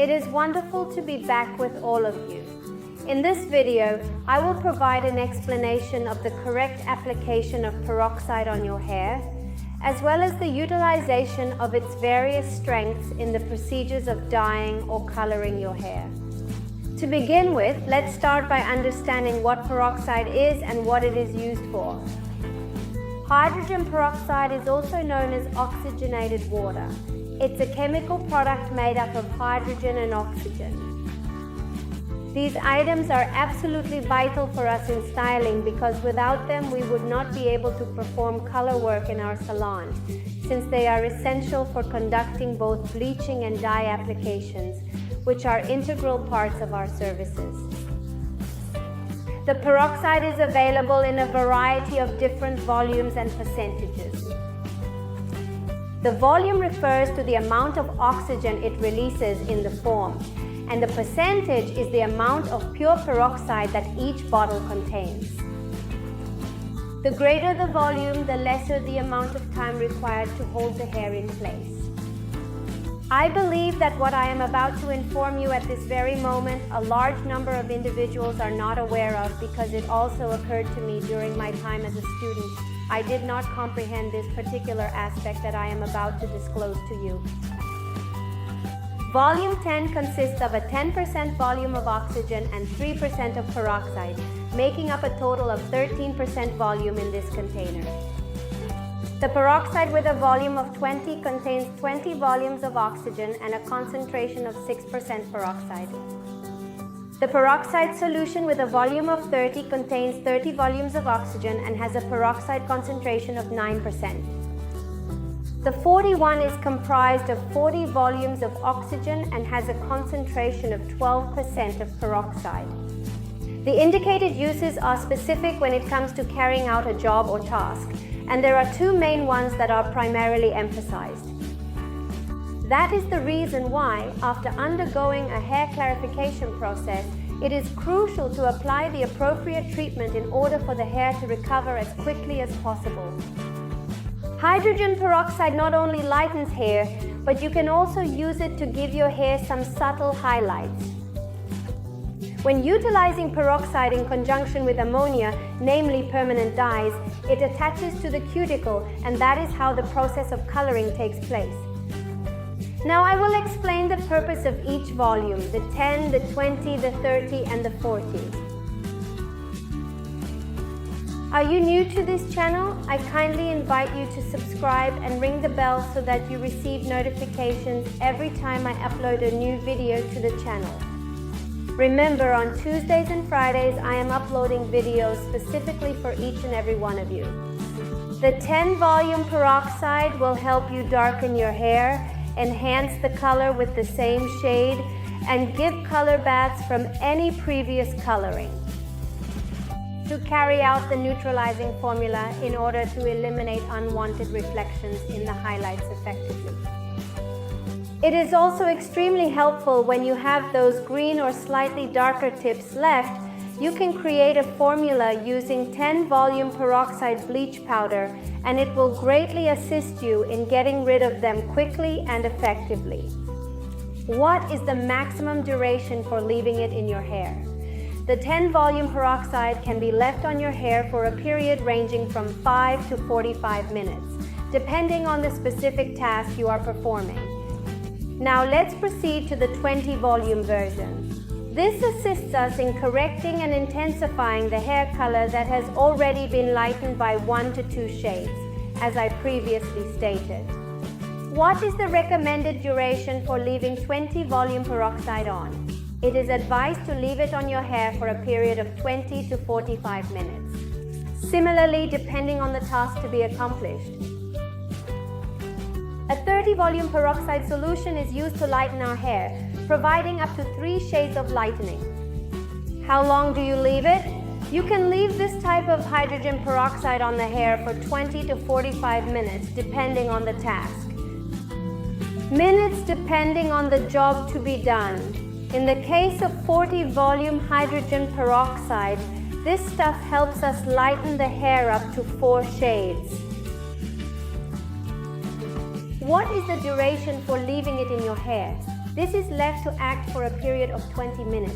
It is wonderful to be back with all of you. In this video, I will provide an explanation of the correct application of peroxide on your hair, as well as the utilization of its various strengths in the procedures of dyeing or coloring your hair. To begin with, let's start by understanding what peroxide is and what it is used for. Hydrogen peroxide is also known as oxygenated water. It's a chemical product made up of hydrogen and oxygen. These items are absolutely vital for us in styling because without them we would not be able to perform color work in our salon, since they are essential for conducting both bleaching and dye applications, which are integral parts of our services. The peroxide is available in a variety of different volumes and percentages. The volume refers to the amount of oxygen it releases in the foam, and the percentage is the amount of pure peroxide that each bottle contains. The greater the volume, the lesser the amount of time required to hold the hair in place. I believe that what I am about to inform you at this very moment, a large number of individuals are not aware of because it also occurred to me during my time as a student. I did not comprehend this particular aspect that I am about to disclose to you. Volume 10 consists of a 10% volume of oxygen and 3% of peroxide, making up a total of 13% volume in this container. The peroxide with a volume of 20 contains 20 volumes of oxygen and a concentration of 6% peroxide. The peroxide solution with a volume of 30 contains 30 volumes of oxygen and has a peroxide concentration of 9%. The 41 is comprised of 40 volumes of oxygen and has a concentration of 12% of peroxide. The indicated uses are specific when it comes to carrying out a job or task, and there are two main ones that are primarily emphasized. That is the reason why, after undergoing a hair clarification process, it is crucial to apply the appropriate treatment in order for the hair to recover as quickly as possible. Hydrogen peroxide not only lightens hair, but you can also use it to give your hair some subtle highlights. When utilizing peroxide in conjunction with ammonia, namely permanent dyes, it attaches to the cuticle, and that is how the process of coloring takes place. Now I will explain the purpose of each volume, the 10, the 20, the 30, and the 40. Are you new to this channel? I kindly invite you to subscribe and ring the bell so that you receive notifications every time I upload a new video to the channel. Remember, on Tuesdays and Fridays, I am uploading videos specifically for each and every one of you. The 10 volume peroxide will help you darken your hair, enhance the color with the same shade, and give color baths from any previous coloring. To carry out the neutralizing formula in order to eliminate unwanted reflections in the highlights effectively. It is also extremely helpful when you have those green or slightly darker tips left. You can create a formula using 10 volume peroxide bleach powder, and it will greatly assist you in getting rid of them quickly and effectively. What is the maximum duration for leaving it in your hair? The 10 volume peroxide can be left on your hair for a period ranging from 5 to 45 minutes, depending on the specific task you are performing. Now let's proceed to the 20 volume version. This assists us in correcting and intensifying the hair color that has already been lightened by 1 to 2 shades, as I previously stated. What is the recommended duration for leaving 20 volume peroxide on? It is advised to leave it on your hair for a period of 20 to 45 minutes. Similarly, depending on the task to be accomplished. A 30 volume peroxide solution is used to lighten our hair, providing up to 3 shades of lightening. How long do you leave it? You can leave this type of hydrogen peroxide on the hair for 20 to 45 minutes, depending on the task. Minutes depending on the job to be done. In the case of 40 volume hydrogen peroxide, this stuff helps us lighten the hair up to 4 shades. What is the duration for leaving it in your hair? This is left to act for a period of 20 minutes.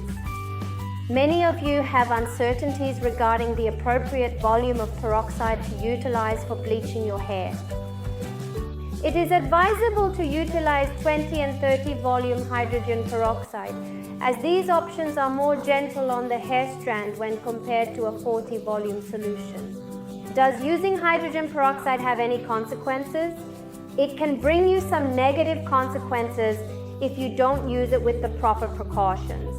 Many of you have uncertainties regarding the appropriate volume of peroxide to utilize for bleaching your hair. It is advisable to utilize 20 and 30 volume hydrogen peroxide, as these options are more gentle on the hair strand when compared to a 40 volume solution. Does using hydrogen peroxide have any consequences? It can bring you some negative consequences if you don't use it with the proper precautions.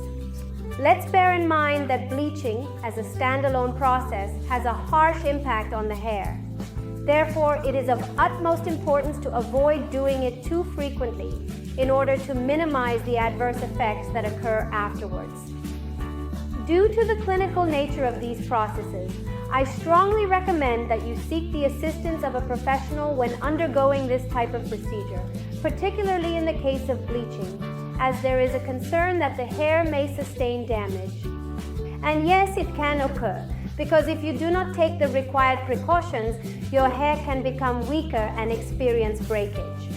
Let's bear in mind that bleaching, as a standalone process, has a harsh impact on the hair. Therefore, it is of utmost importance to avoid doing it too frequently in order to minimize the adverse effects that occur afterwards. Due to the clinical nature of these processes, I strongly recommend that you seek the assistance of a professional when undergoing this type of procedure, particularly in the case of bleaching, as there is a concern that the hair may sustain damage. And yes, it can occur, because if you do not take the required precautions, your hair can become weaker and experience breakage.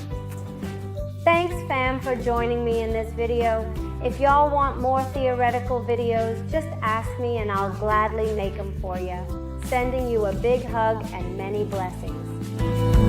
Thanks fam for joining me in this video. If y'all want more theoretical videos, just ask me and I'll gladly make them for you. Sending you a big hug and many blessings.